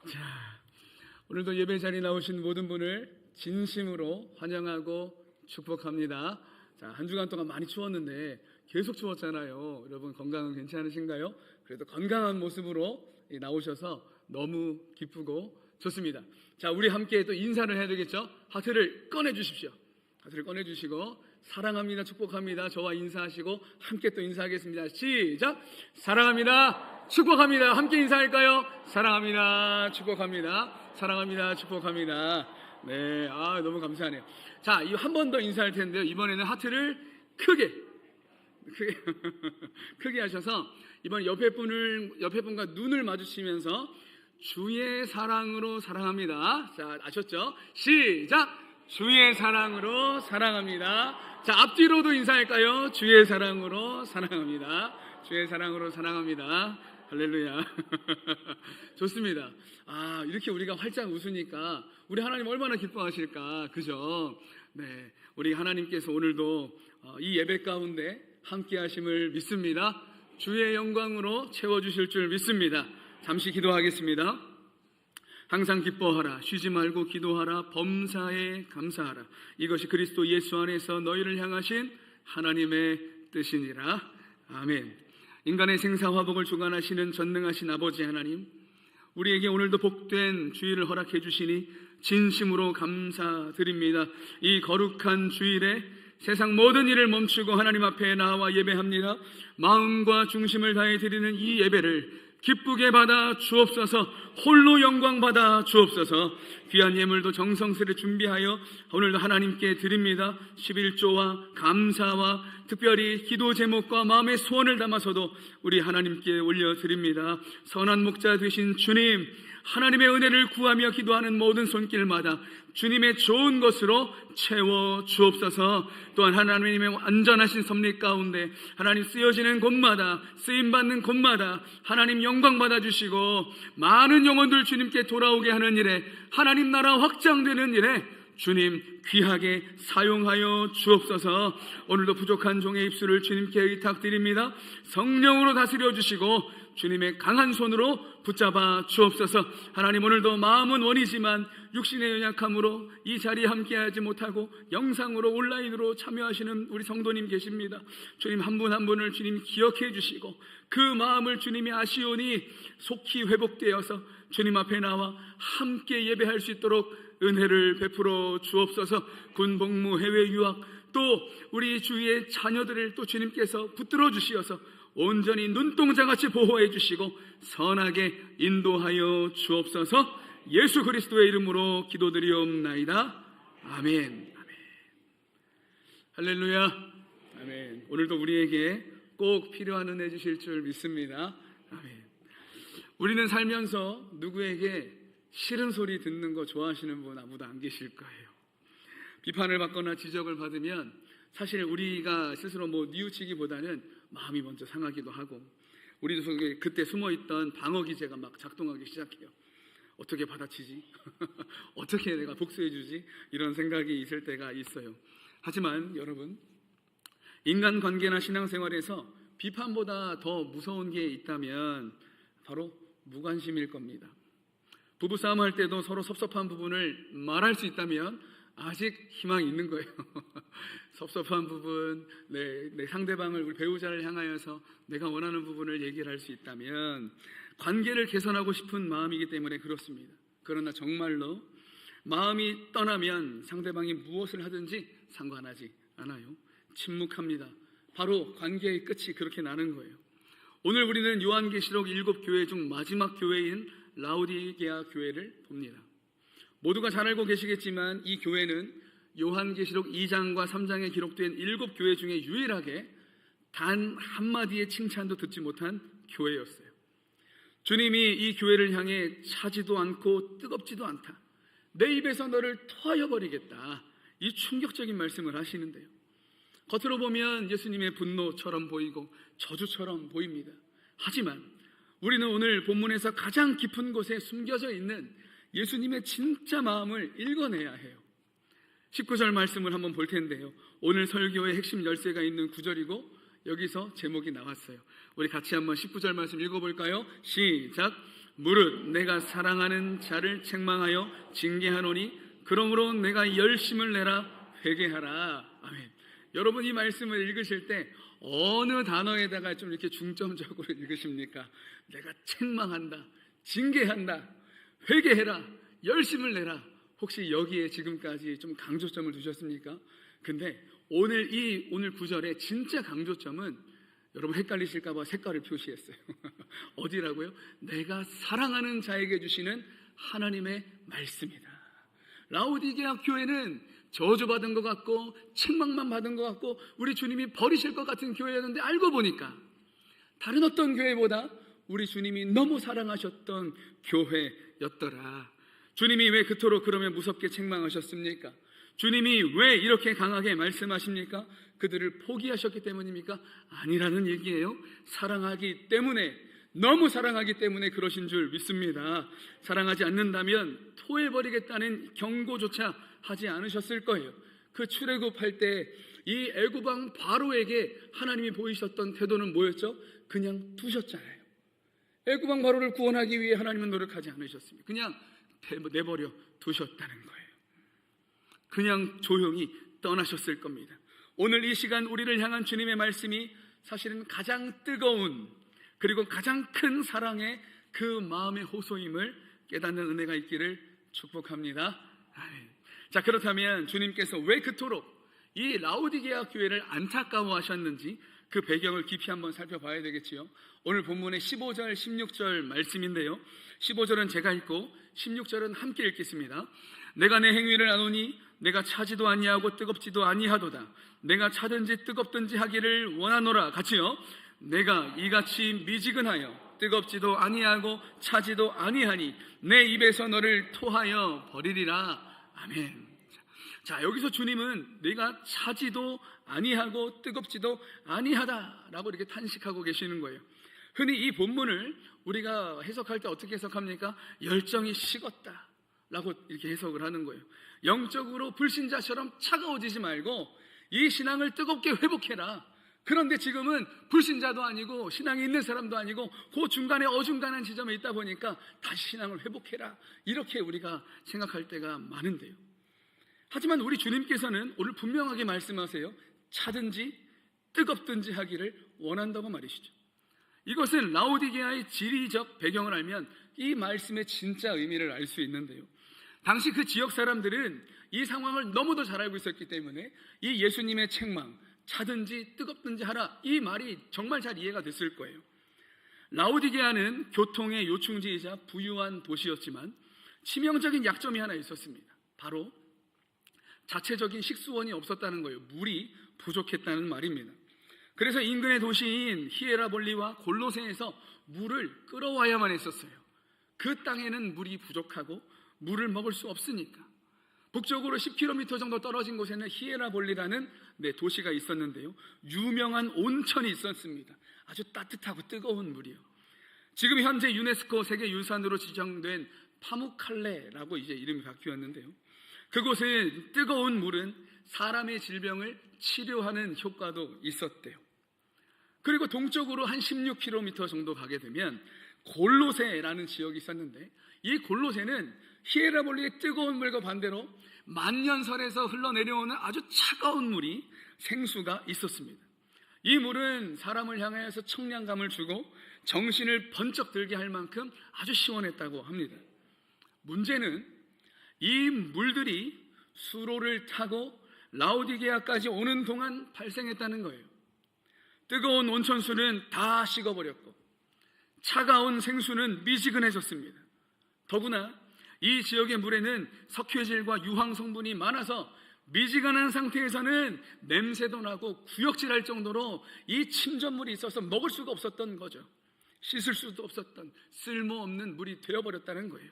자, 오늘도 예배 자리에 나오신 모든 분을 진심으로 환영하고 축복합니다. 자, 한 주간 동안 많이 추웠는데 계속 추웠잖아요. 여러분 건강은 괜찮으신가요? 그래도 건강한 모습으로 나오셔서 너무 기쁘고 좋습니다. 자, 우리 함께 또 인사를 해야 되겠죠? 하트를 꺼내 주십시오. 하트를 꺼내 주시고 사랑합니다, 축복합니다. 저와 인사하시고 함께 또 인사하겠습니다. 시작! 사랑합니다, 축복합니다. 함께 인사할까요? 사랑합니다, 축복합니다. 사랑합니다, 축복합니다. 네, 너무 감사하네요. 자, 이 한 번 더 인사할 텐데요. 이번에는 하트를 크게 크게 하셔서 이번 옆에 분과 눈을 마주치면서 주의 사랑으로 사랑합니다. 자, 아셨죠? 시작! 주의 사랑으로 사랑합니다. 자, 앞뒤로도 인사할까요? 주의 사랑으로 사랑합니다. 주의 사랑으로 사랑합니다. 할렐루야. 좋습니다. 이렇게 우리가 활짝 웃으니까 우리 하나님 얼마나 기뻐하실까, 그죠? 네, 우리 하나님께서 오늘도 이 예배 가운데 함께 하심을 믿습니다. 주의 영광으로 채워주실 줄 믿습니다. 잠시 기도하겠습니다. 항상 기뻐하라, 쉬지 말고 기도하라, 범사에 감사하라. 이것이 그리스도 예수 안에서 너희를 향하신 하나님의 뜻이니라. 아멘. 인간의 생사화복을 주관하시는 전능하신 아버지 하나님, 우리에게 오늘도 복된 주일을 허락해 주시니 진심으로 감사드립니다. 이 거룩한 주일에 세상 모든 일을 멈추고 하나님 앞에 나와 예배합니다. 마음과 중심을 다해 드리는 이 예배를 기쁘게 받아 주옵소서. 홀로 영광 받아 주옵소서. 귀한 예물도 정성스레 준비하여 오늘도 하나님께 드립니다. 11조와 감사와 특별히 기도 제목과 마음의 소원을 담아서도 우리 하나님께 올려드립니다. 선한 목자 되신 주님, 하나님의 은혜를 구하며 기도하는 모든 손길마다 주님의 좋은 것으로 채워 주옵소서. 또한 하나님의 안전하신 섭리 가운데 하나님 쓰여지는 곳마다, 쓰임받는 곳마다 하나님 영광 받아주시고 많은 영혼들 주님께 돌아오게 하는 일에, 하나님 나라 확장되는 일에 주님 귀하게 사용하여 주옵소서. 오늘도 부족한 종의 입술을 주님께 의탁드립니다. 성령으로 다스려 주시고 주님의 강한 손으로 붙잡아 주옵소서. 하나님, 오늘도 마음은 원이지만 육신의 연약함으로 이 자리에 함께하지 못하고 영상으로 온라인으로 참여하시는 우리 성도님 계십니다. 주님 한 분 한 분을 주님 기억해 주시고 그 마음을 주님이 아시오니 속히 회복되어서 주님 앞에 나와 함께 예배할 수 있도록 은혜를 베풀어 주옵소서. 군복무, 해외 유학, 또 우리 주위의 자녀들을 또 주님께서 붙들어 주시어서 온전히 눈동자같이 보호해 주시고 선하게 인도하여 주옵소서. 예수 그리스도의 이름으로 기도드리옵나이다. 아멘. 아멘. 할렐루야. 아멘. 오늘도 우리에게 꼭 필요한 은혜 주실 줄 믿습니다. 아멘. 우리는 살면서 누구에게 싫은 소리 듣는 거 좋아하시는 분 아무도 안 계실 거예요. 비판을 받거나 지적을 받으면 사실 우리가 스스로 뉘우치기보다는 마음이 먼저 상하기도 하고, 우리 속에 그때 숨어있던 방어 기제가 막 작동하기 시작해요. 어떻게 받아치지? 어떻게 내가 복수해주지? 이런 생각이 있을 때가 있어요. 하지만 여러분, 인간관계나 신앙생활에서 비판보다 더 무서운 게 있다면 바로 무관심일 겁니다. 부부싸움 할 때도 서로 섭섭한 부분을 말할 수 있다면 아직 희망이 있는 거예요. 섭섭한 부분, 내 상대방을, 우리 배우자를 향하여서 내가 원하는 부분을 얘기를 할 수 있다면 관계를 개선하고 싶은 마음이기 때문에 그렇습니다. 그러나 정말로 마음이 떠나면 상대방이 무엇을 하든지 상관하지 않아요. 침묵합니다. 바로 관계의 끝이 그렇게 나는 거예요. 오늘 우리는 요한계시록 7교회 중 마지막 교회인 라오디게아 교회를 봅니다. 모두가 잘 알고 계시겠지만 이 교회는 요한계시록 2장과 3장에 기록된 7교회 중에 유일하게 단 한마디의 칭찬도 듣지 못한 교회였어요. 주님이 이 교회를 향해 차지도 않고 뜨겁지도 않다, 내 입에서 너를 토하여버리겠다, 이 충격적인 말씀을 하시는데요. 겉으로 보면 예수님의 분노처럼 보이고 저주처럼 보입니다. 하지만 우리는 오늘 본문에서 가장 깊은 곳에 숨겨져 있는 예수님의 진짜 마음을 읽어내야 해요. 19절 말씀을 한번 볼 텐데요. 오늘 설교의 핵심 열쇠가 있는 구절이고 여기서 제목이 나왔어요. 우리 같이 한번 19절 말씀 읽어볼까요? 시작. 무릇 내가 사랑하는 자를 책망하여 징계하노니 그러므로 내가 열심을 내라 회개하라. 아멘. 여러분 이 말씀을 읽으실 때 어느 단어에다가 좀 이렇게 중점적으로 읽으십니까? 내가 책망한다, 징계한다, 회개해라, 열심을 내라. 혹시 여기에 지금까지 좀 강조점을 두셨습니까? 근데 오늘 구절의 진짜 강조점은 여러분 헷갈리실까봐 색깔을 표시했어요. 어디라고요? 내가 사랑하는 자에게 주시는 하나님의 말씀이다. 라오디게아 교회는 저주받은 것 같고 책망만 받은 것 같고 우리 주님이 버리실 것 같은 교회였는데 알고 보니까 다른 어떤 교회보다 우리 주님이 너무 사랑하셨던 교회였더라. 주님이 왜 그토록 그러면 무섭게 책망하셨습니까? 주님이 왜 이렇게 강하게 말씀하십니까? 그들을 포기하셨기 때문입니까? 아니라는 얘기예요. 사랑하기 때문에, 너무 사랑하기 때문에 그러신 줄 믿습니다. 사랑하지 않는다면 토해버리겠다는 경고조차 하지 않으셨을 거예요. 그 출애굽할 때 이 애굽왕 바로에게 하나님이 보이셨던 태도는 뭐였죠? 그냥 두셨잖아요. 애굽왕 바로를 구원하기 위해 하나님은 노력하지 않으셨습니다. 그냥 내버려 두셨다는 거예요. 그냥 조용히 떠나셨을 겁니다. 오늘 이 시간 우리를 향한 주님의 말씀이 사실은 가장 뜨거운 그리고 가장 큰 사랑의 그 마음의 호소임을 깨닫는 은혜가 있기를 축복합니다. 자, 그렇다면 주님께서 왜 그토록 이 라오디게아 교회를 안타까워하셨는지 그 배경을 깊이 한번 살펴봐야 되겠지요. 오늘 본문의 15절, 16절 말씀인데요. 15절은 제가 읽고 16절은 함께 읽겠습니다. 내가 내 행위를 아노니 내가 차지도 아니하고 뜨겁지도 아니하도다. 내가 차든지 뜨겁든지 하기를 원하노라. 같이요. 내가 이같이 미지근하여 뜨겁지도 아니하고 차지도 아니하니 내 입에서 너를 토하여 버리리라. 아멘. 자, 여기서 주님은 내가 차지도 아니하고 뜨겁지도 아니하다라고 이렇게 탄식하고 계시는 거예요. 흔히 이 본문을 우리가 해석할 때 어떻게 해석합니까? 열정이 식었다라고 이렇게 해석을 하는 거예요. 영적으로 불신자처럼 차가워지지 말고 이 신앙을 뜨겁게 회복해라. 그런데 지금은 불신자도 아니고 신앙이 있는 사람도 아니고 그 중간에 어중간한 지점에 있다 보니까 다시 신앙을 회복해라. 이렇게 우리가 생각할 때가 많은데요. 하지만 우리 주님께서는 오늘 분명하게 말씀하세요. 차든지 뜨겁든지 하기를 원한다고 말이시죠. 이것은 라오디게아의 지리적 배경을 알면 이 말씀의 진짜 의미를 알 수 있는데요. 당시 그 지역 사람들은 이 상황을 너무도 잘 알고 있었기 때문에 이 예수님의 책망, 차든지 뜨겁든지 하라, 이 말이 정말 잘 이해가 됐을 거예요. 라오디게아는 교통의 요충지이자 부유한 도시였지만 치명적인 약점이 하나 있었습니다. 바로 자체적인 식수원이 없었다는 거예요. 물이 부족했다는 말입니다. 그래서 인근의 도시인 히에라볼리와 골로새에서 물을 끌어와야만 했었어요. 그 땅에는 물이 부족하고 물을 먹을 수 없으니까. 북쪽으로 10km 정도 떨어진 곳에는 히에라볼리라는 도시가 있었는데요. 유명한 온천이 있었습니다. 아주 따뜻하고 뜨거운 물이요. 지금 현재 유네스코 세계유산으로 지정된 파무칼레라고 이제 이름이 바뀌었는데요. 그곳에 뜨거운 물은 사람의 질병을 치료하는 효과도 있었대요. 그리고 동쪽으로 한 16km 정도 가게 되면 골로새라는 지역이 있었는데 이 골로새는 히에라볼리의 뜨거운 물과 반대로 만년설에서 흘러내려오는 아주 차가운 물이 생수가 있었습니다. 이 물은 사람을 향하여서 청량감을 주고 정신을 번쩍 들게 할 만큼 아주 시원했다고 합니다. 문제는 이 물들이 수로를 타고 라오디게아까지 오는 동안 발생했다는 거예요. 뜨거운 온천수는 다 식어버렸고 차가운 생수는 미지근해졌습니다. 더구나 이 지역의 물에는 석회질과 유황 성분이 많아서 미지근한 상태에서는 냄새도 나고 구역질할 정도로 이 침전물이 있어서 먹을 수가 없었던 거죠. 씻을 수도 없었던 쓸모없는 물이 되어버렸다는 거예요.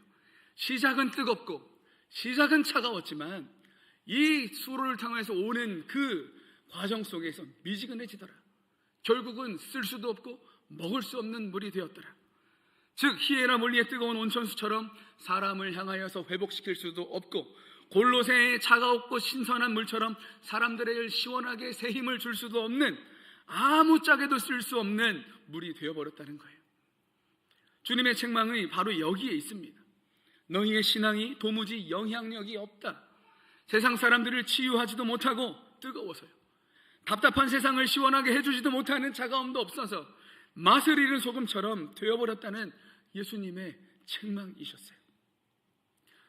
시작은 뜨겁고 시작은 차가웠지만 이 수로를 통해서 오는 그 과정 속에서 미지근해지더라. 결국은 쓸 수도 없고 먹을 수 없는 물이 되었더라. 즉 히에라몰리의 뜨거운 온천수처럼 사람을 향하여서 회복시킬 수도 없고 골로새의 차가웠고 신선한 물처럼 사람들을 시원하게 새 힘을 줄 수도 없는 아무짝에도 쓸 수 없는 물이 되어버렸다는 거예요. 주님의 책망이 바로 여기에 있습니다. 너희의 신앙이 도무지 영향력이 없다. 세상 사람들을 치유하지도 못하고 뜨거워서요. 답답한 세상을 시원하게 해주지도 못하는 차가움도 없어서 맛을 잃은 소금처럼 되어버렸다는 예수님의 책망이셨어요.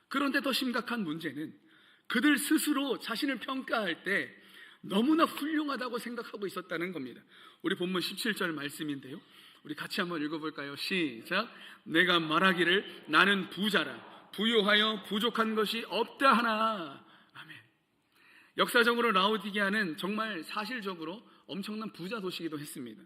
그런데 더 심각한 문제는 그들 스스로 자신을 평가할 때 너무나 훌륭하다고 생각하고 있었다는 겁니다. 우리 본문 17절 말씀인데요, 우리 같이 한번 읽어볼까요? 시작. 내가 말하기를 나는 부자라 부요하여 부족한 것이 없다 하나. 아멘. 역사적으로 라오디게아는 정말 사실적으로 엄청난 부자 도시이기도 했습니다.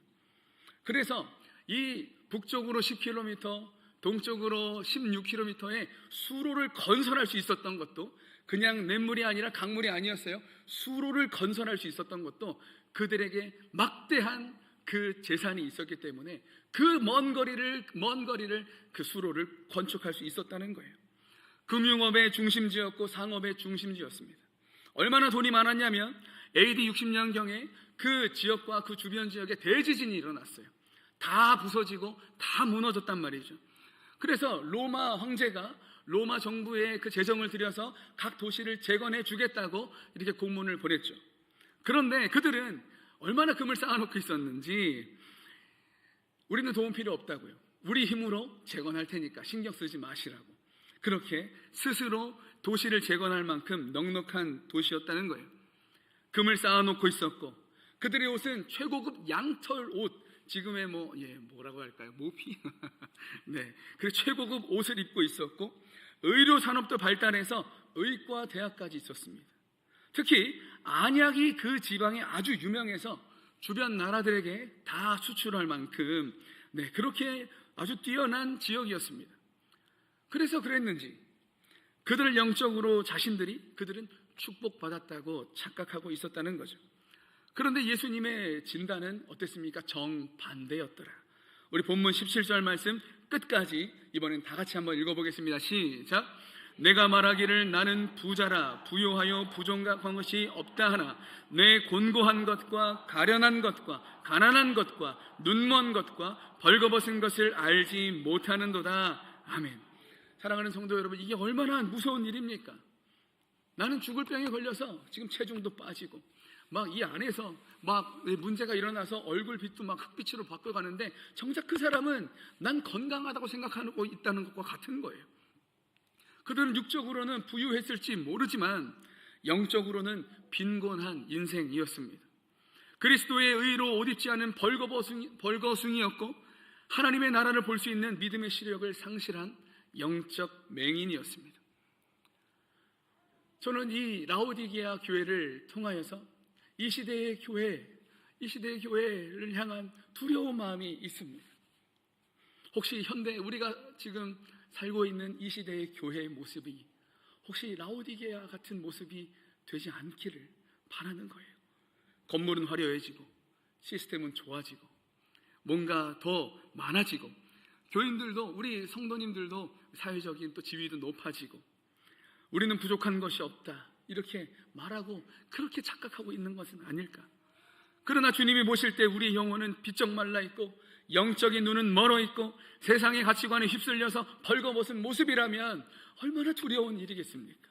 그래서 이 북쪽으로 10km, 동쪽으로 16km의 수로를 건설할 수 있었던 것도 그냥 냇물이 아니라 강물이 아니었어요. 수로를 건설할 수 있었던 것도 그들에게 막대한 그 재산이 있었기 때문에 그 먼 거리를 그 수로를 건축할 수 있었다는 거예요. 금융업의 중심지였고 상업의 중심지였습니다. 얼마나 돈이 많았냐면 AD 60년경에 그 지역과 그 주변 지역에 대지진이 일어났어요. 다 부서지고 다 무너졌단 말이죠. 그래서 로마 황제가 로마 정부에 그 재정을 들여서 각 도시를 재건해 주겠다고 이렇게 공문을 보냈죠. 그런데 그들은 얼마나 금을 쌓아놓고 있었는지 우리는 도움 필요 없다고요. 우리 힘으로 재건할 테니까 신경 쓰지 마시라고. 그렇게 스스로 도시를 재건할 만큼 넉넉한 도시였다는 거예요. 금을 쌓아놓고 있었고 그들의 옷은 최고급 양털 옷, 지금의 뭐라고 할까요? 모피? 네, 그 최고급 옷을 입고 있었고 의료 산업도 발달해서 의과 대학까지 있었습니다. 특히 안약이 그 지방에 아주 유명해서 주변 나라들에게 다 수출할 만큼 그렇게 아주 뛰어난 지역이었습니다. 그래서 그랬는지 그들을 영적으로 그들은 축복받았다고 착각하고 있었다는 거죠. 그런데 예수님의 진단은 어땠습니까? 정반대였더라. 우리 본문 17절 말씀 끝까지 이번엔 다 같이 한번 읽어보겠습니다. 시작. 내가 말하기를 나는 부자라 부요하여 부족한 것이 없다 하나 내 곤고한 것과 가련한 것과 가난한 것과 눈먼 것과 벌거벗은 것을 알지 못하는도다. 아멘. 사랑하는 성도 여러분, 이게 얼마나 무서운 일입니까? 나는 죽을 병에 걸려서 지금 체중도 빠지고 막 이 안에서 막 문제가 일어나서 얼굴 빛도 막 흑빛으로 바꿔가는데 정작 그 사람은 난 건강하다고 생각하고 있다는 것과 같은 거예요. 그들은 육적으로는 부유했을지 모르지만 영적으로는 빈곤한 인생이었습니다. 그리스도의 의로 옷 입지 않은 벌거숭이였고 하나님의 나라를 볼 수 있는 믿음의 시력을 상실한 영적 맹인이었습니다. 저는 이 라오디게아 교회를 통하여서 이 시대의 교회를 향한 두려운 마음이 있습니다. 혹시 현대 우리가 지금 살고 있는 이 시대의 교회의 모습이 혹시 라오디게아 같은 모습이 되지 않기를 바라는 거예요. 건물은 화려해지고 시스템은 좋아지고 뭔가 더 많아지고 교인들도 우리 성도님들도 사회적인 또 지위도 높아지고 우리는 부족한 것이 없다 이렇게 말하고 그렇게 착각하고 있는 것은 아닐까. 그러나 주님이 보실 때 우리 영혼은 비쩍 말라 있고 영적인 눈은 멀어 있고 세상의 가치관에 휩쓸려서 벌거벗은 모습이라면 얼마나 두려운 일이겠습니까?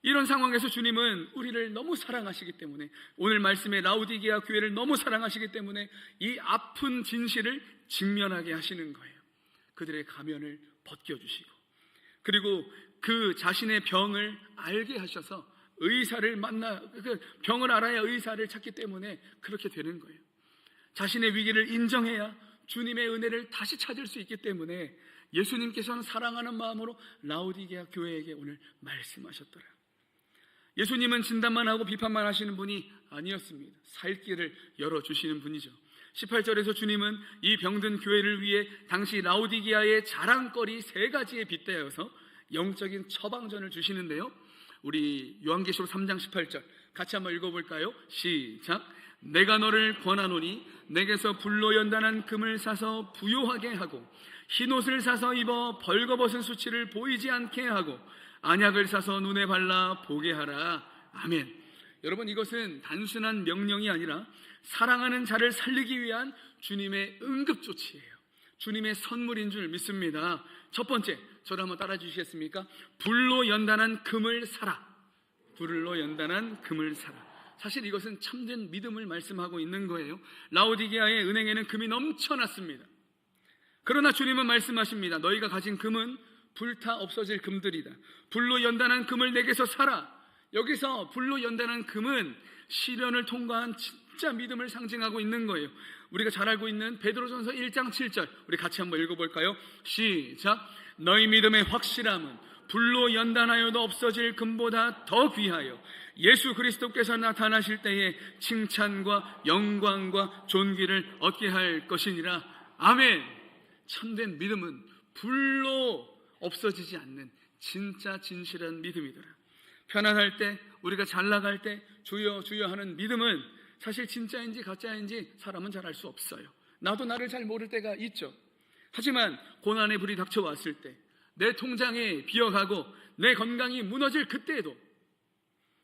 이런 상황에서 주님은 우리를 너무 사랑하시기 때문에 오늘 말씀의 라오디게아 교회를 너무 사랑하시기 때문에 이 아픈 진실을 직면하게 하시는 거예요. 그들의 가면을 벗겨주시고 그리고 그 자신의 병을 알게 하셔서 그 병을 알아야 의사를 찾기 때문에 그렇게 되는 거예요. 자신의 위기를 인정해야 주님의 은혜를 다시 찾을 수 있기 때문에 예수님께서는 사랑하는 마음으로 라오디게아 교회에게 오늘 말씀하셨더라. 예수님은 진단만 하고 비판만 하시는 분이 아니었습니다. 살 길을 열어주시는 분이죠. 18절에서 주님은 이 병든 교회를 위해 당시 라오디게아의 자랑거리 3가지에 빗대어서 영적인 처방전을 주시는데요, 우리 요한계시록 3장 18절 같이 한번 읽어볼까요? 시작. 내가 너를 권하노니 내게서 불로 연단한 금을 사서 부요하게 하고 흰옷을 사서 입어 벌거벗은 수치를 보이지 않게 하고 안약을 사서 눈에 발라 보게 하라. 아멘. 여러분, 이것은 단순한 명령이 아니라 사랑하는 자를 살리기 위한 주님의 응급조치예요. 주님의 선물인 줄 믿습니다. 첫 번째, 저를 한번 따라 주시겠습니까? 불로 연단한 금을 사라. 불로 연단한 금을 사라. 사실 이것은 참된 믿음을 말씀하고 있는 거예요. 라오디게아의 은행에는 금이 넘쳐났습니다. 그러나 주님은 말씀하십니다. 너희가 가진 금은 불타 없어질 금들이다. 불로 연단한 금을 내게서 사라. 여기서 불로 연단한 금은 시련을 통과한 진짜 믿음을 상징하고 있는 거예요. 우리가 잘 알고 있는 베드로전서 1장 7절, 우리 같이 한번 읽어볼까요? 시작. 너희 믿음의 확실함은 불로 연단하여도 없어질 금보다 더 귀하여 예수 그리스도께서 나타나실 때에 칭찬과 영광과 존귀를 얻게 할 것이니라. 아멘. 참된 믿음은 불로 없어지지 않는 진짜 진실한 믿음이더라. 편안할 때, 우리가 잘 나갈 때 주여 주여 하는 믿음은 사실 진짜인지 가짜인지 사람은 잘 알 수 없어요. 나도 나를 잘 모를 때가 있죠. 하지만 고난의 불이 닥쳐왔을 때, 내 통장에 비어가고 내 건강이 무너질 그때에도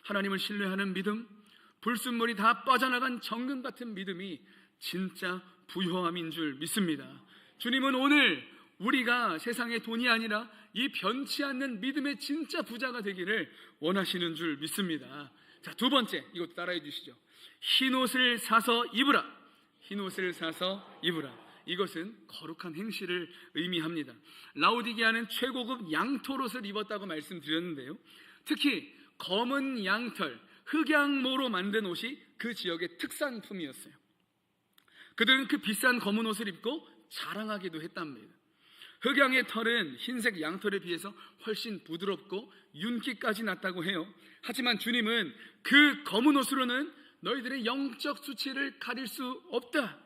하나님을 신뢰하는 믿음, 불순물이 다 빠져나간 정금 같은 믿음이 진짜 부요함인 줄 믿습니다. 주님은 오늘 우리가 세상의 돈이 아니라 이 변치 않는 믿음의 진짜 부자가 되기를 원하시는 줄 믿습니다. 자, 두 번째, 이것도 따라해 주시죠. 흰옷을 사서 입으라. 흰옷을 사서 입으라. 이것은 거룩한 행실을 의미합니다. 라오디게아는 최고급 양털옷을 입었다고 말씀드렸는데요, 특히 검은 양털, 흑양모로 만든 옷이 그 지역의 특산품이었어요. 그들은 그 비싼 검은 옷을 입고 자랑하기도 했답니다. 흑양의 털은 흰색 양털에 비해서 훨씬 부드럽고 윤기까지 났다고 해요. 하지만 주님은 그 검은 옷으로는 너희들의 영적 수치를 가릴 수 없다.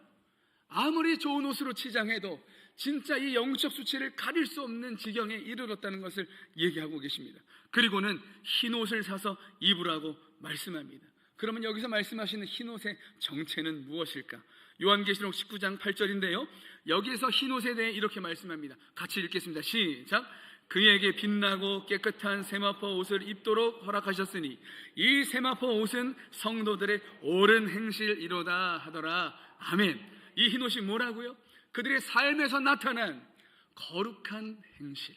아무리 좋은 옷으로 치장해도 진짜 이 영적 수치를 가릴 수 없는 지경에 이르렀다는 것을 얘기하고 계십니다. 그리고는 흰옷을 사서 입으라고 말씀합니다. 그러면 여기서 말씀하시는 흰옷의 정체는 무엇일까? 요한계시록 19장 8절인데요, 여기에서 흰옷에 대해 이렇게 말씀합니다. 같이 읽겠습니다. 시작. 그에게 빛나고 깨끗한 세마포 옷을 입도록 허락하셨으니 이 세마포 옷은 성도들의 옳은 행실이로다 하더라. 아멘. 이 흰옷이 뭐라고요? 그들의 삶에서 나타난 거룩한 행실,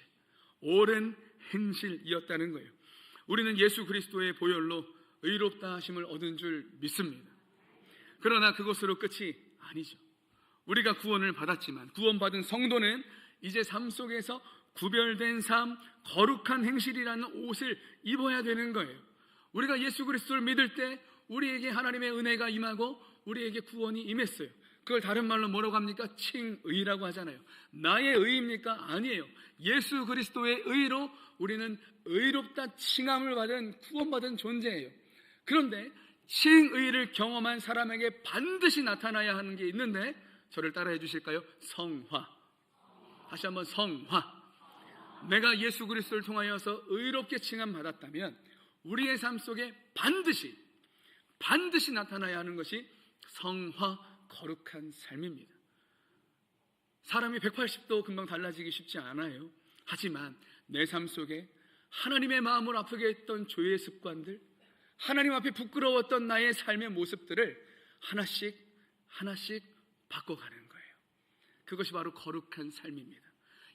옳은 행실이었다는 거예요. 우리는 예수 그리스도의 보혈로 의롭다 하심을 얻은 줄 믿습니다. 그러나 그것으로 끝이 아니죠. 우리가 구원을 받았지만 구원받은 성도는 이제 삶 속에서 구별된 삶, 거룩한 행실이라는 옷을 입어야 되는 거예요. 우리가 예수 그리스도를 믿을 때 우리에게 하나님의 은혜가 임하고 우리에게 구원이 임했어요. 그걸 다른 말로 뭐라고 합니까? 칭의라고 하잖아요. 나의 의입니까? 아니에요. 예수 그리스도의 의로 우리는 의롭다 칭함을 받은, 구원받은 존재예요. 그런데 칭의를 경험한 사람에게 반드시 나타나야 하는 게 있는데, 저를 따라해 주실까요? 성화. 다시 한번 성화. 내가 예수 그리스도를 통하여서 의롭게 칭함 받았다면 우리의 삶 속에 반드시 나타나야 하는 것이 성화, 거룩한 삶입니다. 사람이 180도 금방 달라지기 쉽지 않아요. 하지만 내 삶 속에 하나님의 마음을 아프게 했던 죄의 습관들, 하나님 앞에 부끄러웠던 나의 삶의 모습들을 하나씩 바꿔가는 거예요. 그것이 바로 거룩한 삶입니다.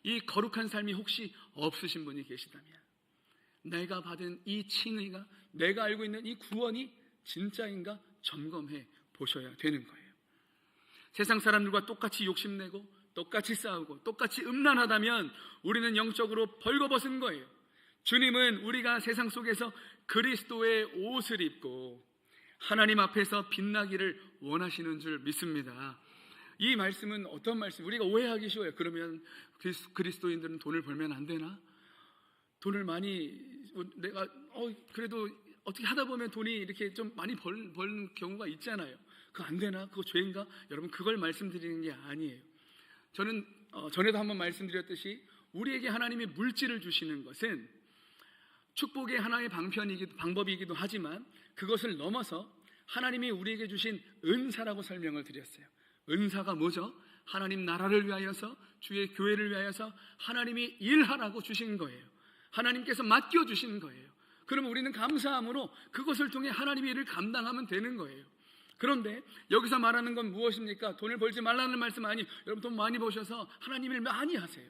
이 거룩한 삶이 혹시 없으신 분이 계시다면 내가 받은 이 칭의가, 내가 알고 있는 이 구원이 진짜인가 점검해 보셔야 되는 거예요. 세상 사람들과 똑같이 욕심내고 똑같이 싸우고 똑같이 음란하다면 우리는 영적으로 벌거벗은 거예요. 주님은 우리가 세상 속에서 그리스도의 옷을 입고 하나님 앞에서 빛나기를 원하시는 줄 믿습니다. 이 말씀은 어떤 말씀? 우리가 오해하기 쉬워요. 그러면 그리스도인들은 돈을 벌면 안 되나? 돈을 많이 내가 그래도 어떻게 하다 보면 돈이 이렇게 좀 많이 버는 경우가 있잖아요. 그거 안 되나? 그거 죄인가? 여러분, 그걸 말씀드리는 게 아니에요. 저는 전에도 한번 말씀드렸듯이 우리에게 하나님이 물질을 주시는 것은 축복의 하나의 방법이기도 하지만 그것을 넘어서 하나님이 우리에게 주신 은사라고 설명을 드렸어요. 은사가 뭐죠? 하나님 나라를 위하여서, 주의 교회를 위하여서 하나님이 일하라고 주신 거예요. 하나님께서 맡겨주신 거예요. 그러면 우리는 감사함으로 그것을 통해 하나님의 일을 감당하면 되는 거예요. 그런데 여기서 말하는 건 무엇입니까? 돈을 벌지 말라는 말씀 아니, 여러분 돈 많이 버셔서 하나님 일 많이 하세요.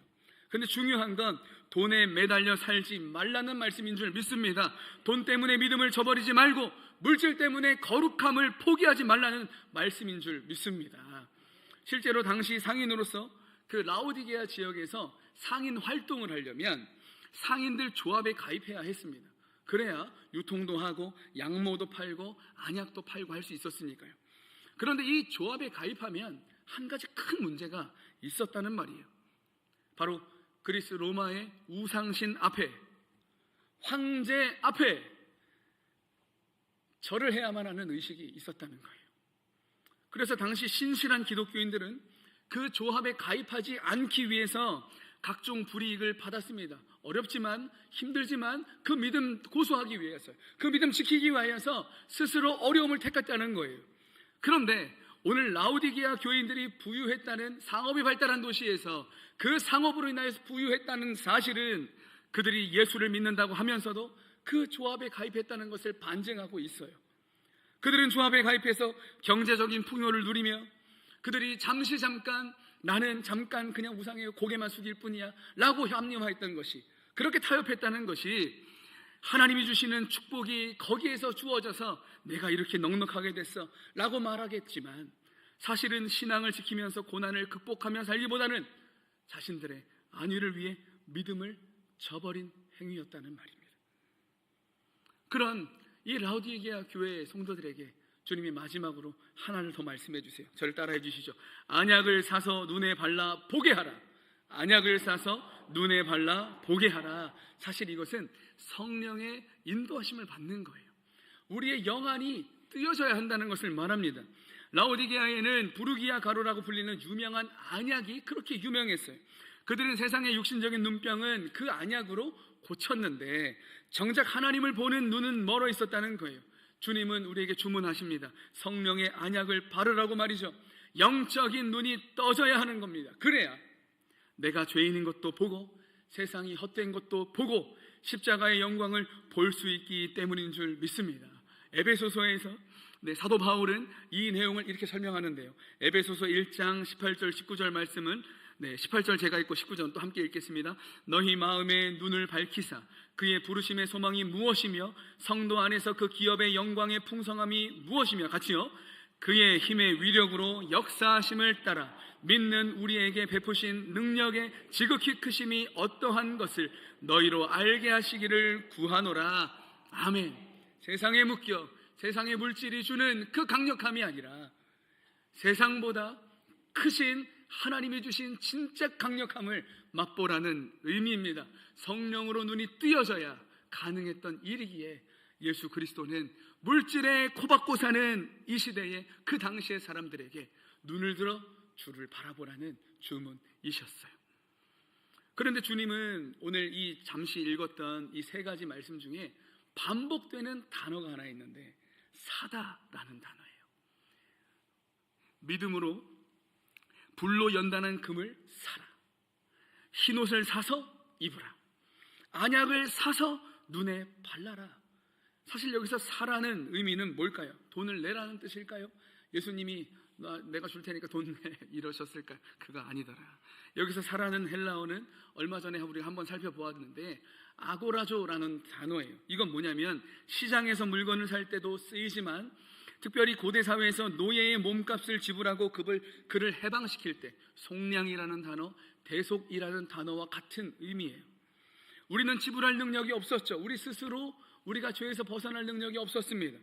근데 중요한 건 돈에 매달려 살지 말라는 말씀인 줄 믿습니다. 돈 때문에 믿음을 저버리지 말고 물질 때문에 거룩함을 포기하지 말라는 말씀인 줄 믿습니다. 실제로 당시 상인으로서 그 라오디게아 지역에서 상인 활동을 하려면 상인들 조합에 가입해야 했습니다. 그래야 유통도 하고 양모도 팔고 안약도 팔고 할 수 있었으니까요. 그런데 이 조합에 가입하면 한 가지 큰 문제가 있었다는 말이에요. 바로 그리스 로마의 우상신 앞에, 황제 앞에 절을 해야만 하는 의식이 있었다는 거예요. 그래서 당시 신실한 기독교인들은 그 조합에 가입하지 않기 위해서 각종 불이익을 받았습니다. 어렵지만 힘들지만 그 믿음 고수하기 위해서, 그 믿음 지키기 위해서 스스로 어려움을 택했다는 거예요. 그런데 오늘 라오디게아 교인들이 부유했다는, 상업이 발달한 도시에서 그 상업으로 인하여서 부유했다는 사실은 그들이 예수를 믿는다고 하면서도 그 조합에 가입했다는 것을 반증하고 있어요. 그들은 조합에 가입해서 경제적인 풍요를 누리며 그들이 잠깐 나는 잠깐 그냥 우상의 고개만 숙일 뿐이야 라고 합리화했던 것이, 그렇게 타협했다는 것이 하나님이 주시는 축복이 거기에서 주어져서 내가 이렇게 넉넉하게 됐어 라고 말하겠지만, 사실은 신앙을 지키면서 고난을 극복하며 살기보다는 자신들의 안위를 위해 믿음을 저버린 행위였다는 말입니다. 그런 이 라오디게아 교회의 성도들에게 주님이 마지막으로 하나를 더 말씀해 주세요. 저를 따라해 주시죠. 안약을 사서 눈에 발라 보게 하라. 안약을 사서 눈에 발라 보게 하라. 사실 이것은 성령의 인도하심을 받는 거예요. 우리의 영안이 뜨여져야 한다는 것을 말합니다. 라오디게아에는 부르기아 가루라고 불리는 유명한 안약이 그렇게 유명했어요. 그들은 세상의 육신적인 눈병은 그 안약으로 고쳤는데 정작 하나님을 보는 눈은 멀어 있었다는 거예요. 주님은 우리에게 주문하십니다. 성령의 안약을 바르라고 말이죠. 영적인 눈이 떠져야 하는 겁니다. 그래야 내가 죄인인 것도 보고 세상이 헛된 것도 보고 십자가의 영광을 볼 수 있기 때문인 줄 믿습니다. 에베소서에서 사도 바울은 이 내용을 이렇게 설명하는데요. 에베소서 1장 18절 19절 말씀은 18절 제가 읽고 19절 또 함께 읽겠습니다. 너희 마음의 눈을 밝히사 그의 부르심의 소망이 무엇이며 성도 안에서 그 기업의 영광의 풍성함이 무엇이며 같이요. 그의 힘의 위력으로 역사하심을 따라 믿는 우리에게 베푸신 능력의 지극히 크심이 어떠한 것을 너희로 알게 하시기를 구하노라. 아멘. 세상에 묶여 세상의 물질이 주는 그 강력함이 아니라 세상보다 크신 하나님이 주신 진짜 강력함을 맛보라는 의미입니다. 성령으로 눈이 뜨여져야 가능했던 일이기에 예수 그리스도는 물질에 코박고 사는 이 시대에 그 당시의 사람들에게 눈을 들어 주를 바라보라는 주문이셨어요. 그런데 주님은 오늘 이 잠시 읽었던 이 세 가지 말씀 중에 반복되는 단어가 하나 있는데 사다라는 단어예요. 믿음으로 불로 연단한 금을 사라. 흰옷을 사서 입으라. 안약을 사서 눈에 발라라. 사실 여기서 사라는 의미는 뭘까요? 돈을 내라는 뜻일까요? 예수님이 내가 줄 테니까 돈 내 이러셨을까요? 그거 아니더라. 여기서 사라는 헬라어는 얼마 전에 우리가 한번 살펴보았는데 아고라조라는 단어예요. 이건 뭐냐면 시장에서 물건을 살 때도 쓰이지만 특별히 고대 사회에서 노예의 몸값을 지불하고 그를 해방시킬 때 속량이라는 단어, 대속이라는 단어와 같은 의미예요. 우리는 지불할 능력이 없었죠. 우리 스스로 우리가 죄에서 벗어날 능력이 없었습니다.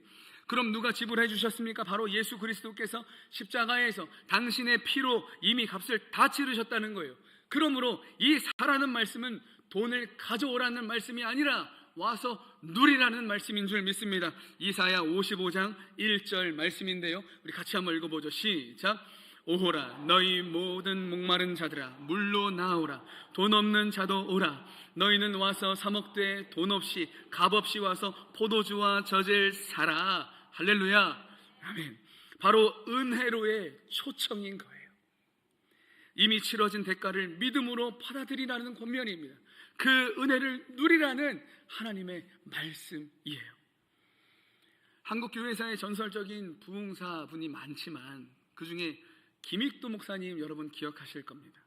그럼 누가 지불해 주셨습니까? 바로 예수 그리스도께서 십자가에서 당신의 피로 이미 값을 다 치르셨다는 거예요. 그러므로 이 사라는 말씀은 돈을 가져오라는 말씀이 아니라 와서 누리라는 말씀인 줄 믿습니다. 이사야 55장 1절 말씀인데요, 우리 같이 한번 읽어보죠. 시작. 오호라 너희 모든 목마른 자들아 물로 나오라. 돈 없는 자도 오라. 너희는 와서 사 먹되 돈 없이 값 없이 와서 포도주와 젖을 사라. 할렐루야. 아멘. 바로 은혜로의 초청인 거예요. 이미 치러진 대가를 믿음으로 받아들이라는 권면입니다. 그 은혜를 누리라는 하나님의 말씀이에요. 한국 교회사의 전설적인 부흥사분이 많지만 그 중에 김익두 목사님 여러분 기억하실 겁니다.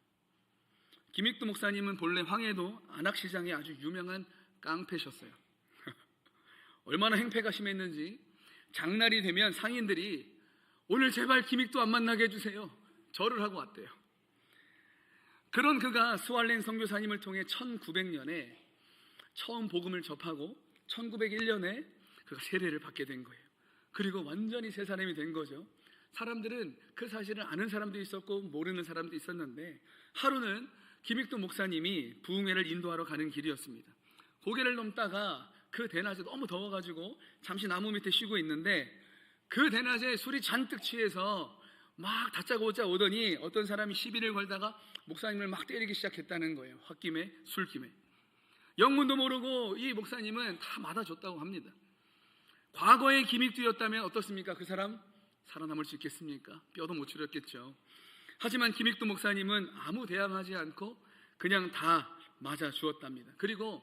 김익두 목사님은 본래 황해도 안악시장의 아주 유명한 깡패셨어요. 얼마나 행패가 심했는지 장날이 되면 상인들이 오늘 제발 김익두 안 만나게 해주세요, 절을 하고 왔대요. 그런 그가 스왈렌 선교사님을 통해 1900년에 처음 복음을 접하고 1901년에 그가 세례를 받게 된 거예요. 그리고 완전히 새 사람이 된 거죠. 사람들은 그 사실을 아는 사람도 있었고 모르는 사람도 있었는데, 하루는 김익두 목사님이 부흥회를 인도하러 가는 길이었습니다. 고개를 넘다가 그 대낮에 너무 더워가지고 잠시 나무 밑에 쉬고 있는데, 그 대낮에 술이 잔뜩 취해서 막 다짜고짜 오더니 어떤 사람이 시비를 걸다가 목사님을 막 때리기 시작했다는 거예요. 홧김에, 술김에. 영문도 모르고 이 목사님은 다 맞아줬다고 합니다. 과거의 김익두였다면 어떻습니까? 그 사람 살아남을 수 있겠습니까? 뼈도 못 추렸겠죠. 하지만 김익두 목사님은 아무 대항하지 않고 그냥 다 맞아 주었답니다. 그리고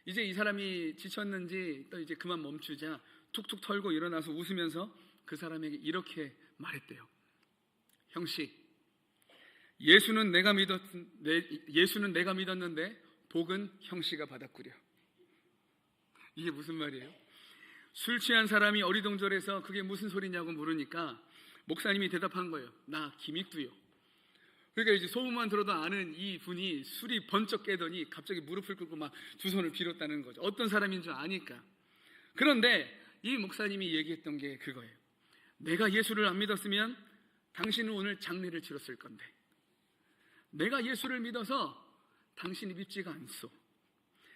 이제 이 사람이 지쳤는지 또 이제 그만 멈추자 툭툭 털고 일어나서 웃으면서 그 사람에게 이렇게 말했대요. 형씨, 예수는 내가 믿었는데 복은 형씨가 받았구려. 이게 무슨 말이에요? 술 취한 사람이 어리동절해서 그게 무슨 소리냐고 물으니까 목사님이 대답한 거예요. 나 김익두요. 그러니까 이제 소문만 들어도 아는 이 분이 술이 번쩍 깨더니 갑자기 무릎을 꿇고 막 두 손을 빌었다는 거죠. 어떤 사람인 줄 아니까. 그런데 이 목사님이 얘기했던 게 그거예요. 내가 예수를 안 믿었으면 당신은 오늘 장례를 치렀을 건데, 내가 예수를 믿어서 당신이 믿지가 않소.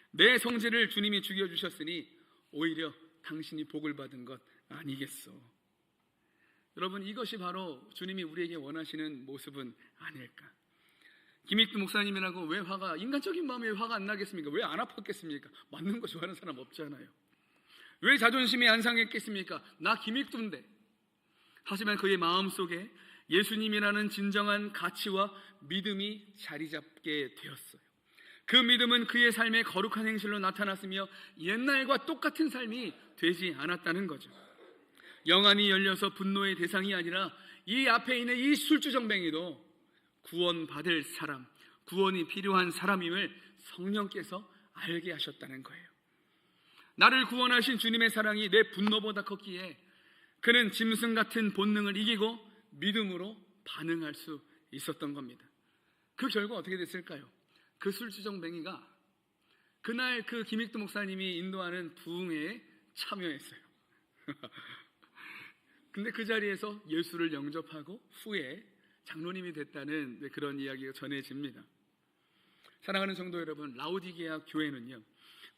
내 성질을 주님이 죽여주셨으니 오히려 당신이 복을 받은 것 아니겠소. 여러분, 이것이 바로 주님이 우리에게 원하시는 모습은 아닐까. 김익두 목사님이라고 왜 인간적인 마음에 왜 화가 안 나겠습니까? 왜 안 아팠겠습니까? 맞는 거 좋아하는 사람 없잖아요. 왜 자존심이 안 상했겠습니까? 나 김익두인데. 하지만 그의 마음속에 예수님이라는 진정한 가치와 믿음이 자리 잡게 되었어요. 그 믿음은 그의 삶의 거룩한 행실로 나타났으며 옛날과 똑같은 삶이 되지 않았다는 거죠. 영안이 열려서 분노의 대상이 아니라 이 앞에 있는 이 술주정뱅이도 구원받을 사람, 구원이 필요한 사람임을 성령께서 알게 하셨다는 거예요. 나를 구원하신 주님의 사랑이 내 분노보다 컸기에 그는 짐승 같은 본능을 이기고 믿음으로 반응할 수 있었던 겁니다. 그 결과 어떻게 됐을까요? 그 술주정뱅이가 그날 그 김익두 목사님이 인도하는 부흥회에 참여했어요. 근데 그 자리에서 예수를 영접하고 후에 장로님이 됐다는 그런 이야기가 전해집니다. 사랑하는 성도 여러분, 라오디게아 교회는요,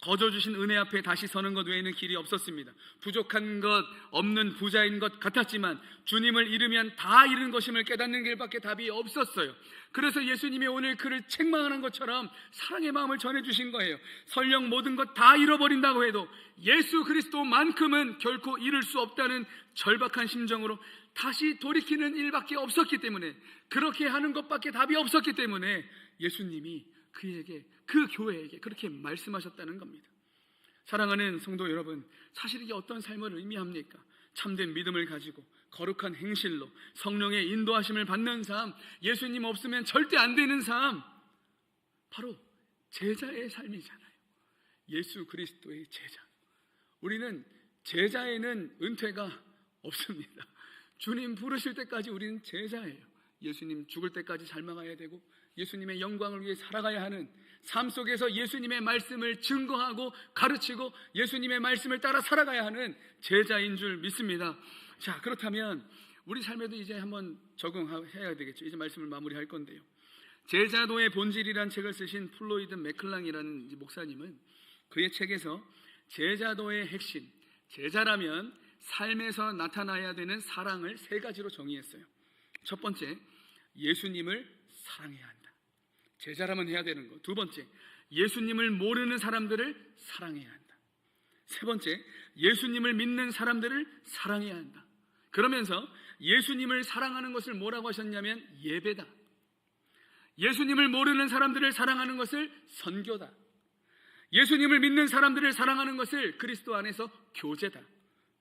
거저 주신 은혜 앞에 다시 서는 것 외에는 길이 없었습니다. 부족한 것, 없는 부자인 것 같았지만 주님을 잃으면 다 잃은 것임을 깨닫는 길밖에 답이 없었어요. 그래서 예수님이 오늘 그를 책망하는 것처럼 사랑의 마음을 전해주신 거예요. 설령 모든 것 다 잃어버린다고 해도 예수 그리스도만큼은 결코 잃을 수 없다는 절박한 심정으로 다시 돌이키는 일밖에 없었기 때문에, 그렇게 하는 것밖에 답이 없었기 때문에 예수님이 그에게, 그 교회에게 그렇게 말씀하셨다는 겁니다. 사랑하는 성도 여러분, 사실 이게 어떤 삶을 의미합니까? 참된 믿음을 가지고 거룩한 행실로 성령의 인도하심을 받는 삶, 예수님 없으면 절대 안 되는 삶, 바로 제자의 삶이잖아요. 예수 그리스도의 제자. 우리는 제자에는 은퇴가 없습니다. 주님 부르실 때까지 우리는 제자예요. 예수님 죽을 때까지 닮아가야 되고 예수님의 영광을 위해 살아가야 하는 삶 속에서 예수님의 말씀을 증거하고 가르치고 예수님의 말씀을 따라 살아가야 하는 제자인 줄 믿습니다. 자, 그렇다면 우리 삶에도 이제 한번 적용해야 되겠죠. 이제 말씀을 마무리할 건데요. 제자도의 본질이란 책을 쓰신 플로이드 맥클랑이라는 목사님은 그의 책에서 제자도의 핵심, 제자라면 삶에서 나타나야 되는 사랑을 세 가지로 정의했어요. 첫 번째, 예수님을 사랑해야 한다. 제자라면 해야 되는 것. 두 번째, 예수님을 모르는 사람들을 사랑해야 한다. 세 번째, 예수님을 믿는 사람들을 사랑해야 한다. 그러면서 예수님을 사랑하는 것을 뭐라고 하셨냐면 예배다. 예수님을 모르는 사람들을 사랑하는 것을 선교다. 예수님을 믿는 사람들을 사랑하는 것을 그리스도 안에서 교제다.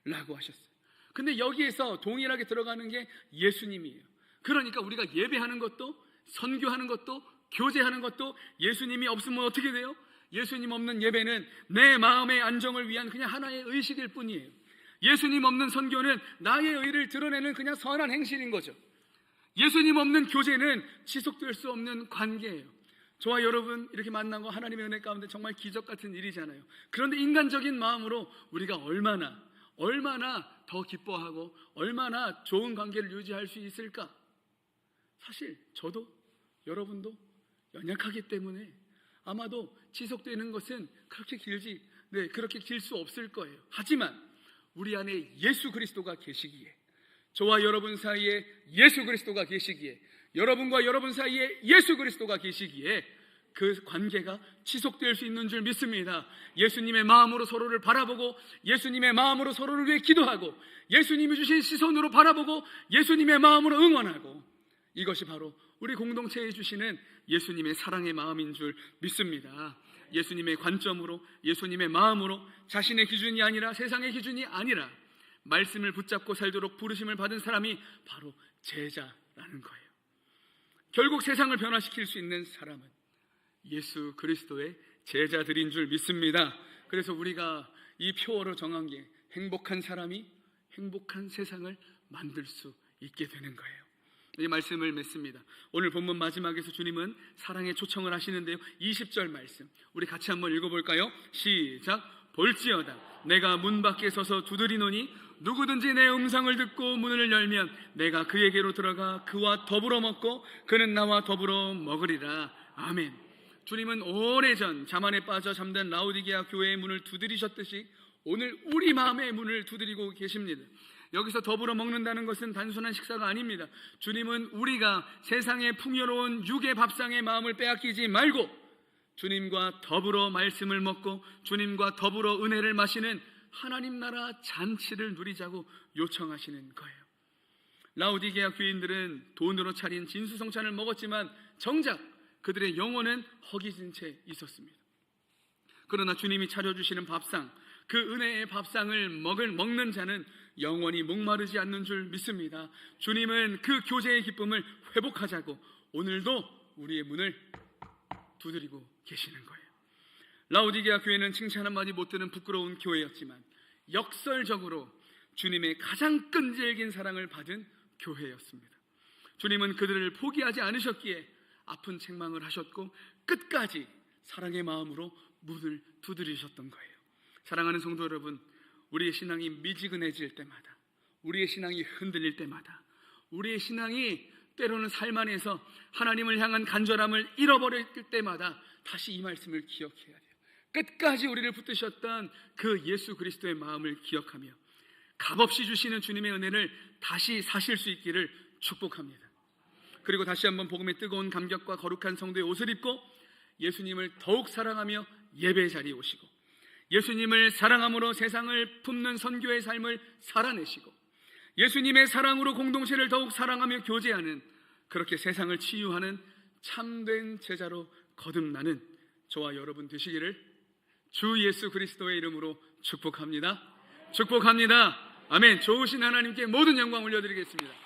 라고 하셨어요. 근데 여기에서 동일하게 들어가는 게 예수님이에요. 그러니까 우리가 예배하는 것도, 선교하는 것도, 교제하는 것도 예수님이 없으면 어떻게 돼요? 예수님 없는 예배는 내 마음의 안정을 위한 그냥 하나의 의식일 뿐이에요. 예수님 없는 선교는 나의 의를 드러내는 그냥 선한 행실인 거죠. 예수님 없는 교제는 지속될 수 없는 관계예요. 저와 여러분 이렇게 만난 거 하나님의 은혜 가운데 정말 기적 같은 일이잖아요. 그런데 인간적인 마음으로 우리가 얼마나 더 기뻐하고 얼마나 좋은 관계를 유지할 수 있을까? 사실 저도 여러분도 연약하기 때문에 아마도 지속되는 것은 그렇게 길 수 없을 거예요. 하지만 우리 안에 예수 그리스도가 계시기에, 저와 여러분 사이에 예수 그리스도가 계시기에, 여러분과 여러분 사이에 예수 그리스도가 계시기에 그 관계가 지속될 수 있는 줄 믿습니다. 예수님의 마음으로 서로를 바라보고, 예수님의 마음으로 서로를 위해 기도하고, 예수님이 주신 시선으로 바라보고, 예수님의 마음으로 응원하고, 이것이 바로 우리 공동체에 주시는 예수님의 사랑의 마음인 줄 믿습니다. 예수님의 관점으로, 예수님의 마음으로, 자신의 기준이 아니라, 세상의 기준이 아니라 말씀을 붙잡고 살도록 부르심을 받은 사람이 바로 제자라는 거예요. 결국 세상을 변화시킬 수 있는 사람은 예수 그리스도의 제자들인 줄 믿습니다. 그래서 우리가 이 표어로 정한 게 행복한 사람이 행복한 세상을 만들 수 있게 되는 거예요. 이 말씀을 맺습니다. 오늘 본문 마지막에서 주님은 사랑의 초청을 하시는데요, 20절 말씀 우리 같이 한번 읽어볼까요? 시작. 볼지어다 내가 문 밖에 서서 두드리노니 누구든지 내 음성을 듣고 문을 열면 내가 그에게로 들어가 그와 더불어 먹고 그는 나와 더불어 먹으리라. 아멘. 주님은 오래전 자만에 빠져 잠든 라오디게아 교회의 문을 두드리셨듯이 오늘 우리 마음의 문을 두드리고 계십니다. 여기서 더불어 먹는다는 것은 단순한 식사가 아닙니다. 주님은 우리가 세상의 풍요로운 육의 밥상의 마음을 빼앗기지 말고 주님과 더불어 말씀을 먹고 주님과 더불어 은혜를 마시는 하나님 나라 잔치를 누리자고 요청하시는 거예요. 라오디게아 교인들은 돈으로 차린 진수성찬을 먹었지만 정작 그들의 영혼은 허기진 채 있었습니다. 그러나 주님이 차려주시는 밥상, 그 은혜의 밥상을 먹는 자는 영원히 목마르지 않는 줄 믿습니다. 주님은 그 교제의 기쁨을 회복하자고 오늘도 우리의 문을 두드리고 계시는 거예요. 라오디게아 교회는 칭찬 한마디 못 듣는 부끄러운 교회였지만 역설적으로 주님의 가장 끈질긴 사랑을 받은 교회였습니다. 주님은 그들을 포기하지 않으셨기에 아픈 책망을 하셨고 끝까지 사랑의 마음으로 문을 두드리셨던 거예요. 사랑하는 성도 여러분, 우리의 신앙이 미지근해질 때마다, 우리의 신앙이 흔들릴 때마다, 우리의 신앙이 때로는 삶 안에서 하나님을 향한 간절함을 잃어버릴 때마다 다시 이 말씀을 기억해야 돼요. 끝까지 우리를 붙드셨던 그 예수 그리스도의 마음을 기억하며 값없이 주시는 주님의 은혜를 다시 사실 수 있기를 축복합니다. 그리고 다시 한번 복음의 뜨거운 감격과 거룩한 성도의 옷을 입고 예수님을 더욱 사랑하며 예배 자리에 오시고 예수님을 사랑함으로 세상을 품는 선교의 삶을 살아내시고 예수님의 사랑으로 공동체를 더욱 사랑하며 교제하는, 그렇게 세상을 치유하는 참된 제자로 거듭나는 저와 여러분 되시기를 주 예수 그리스도의 이름으로 축복합니다. 축복합니다. 아멘. 좋으신 하나님께 모든 영광 올려드리겠습니다.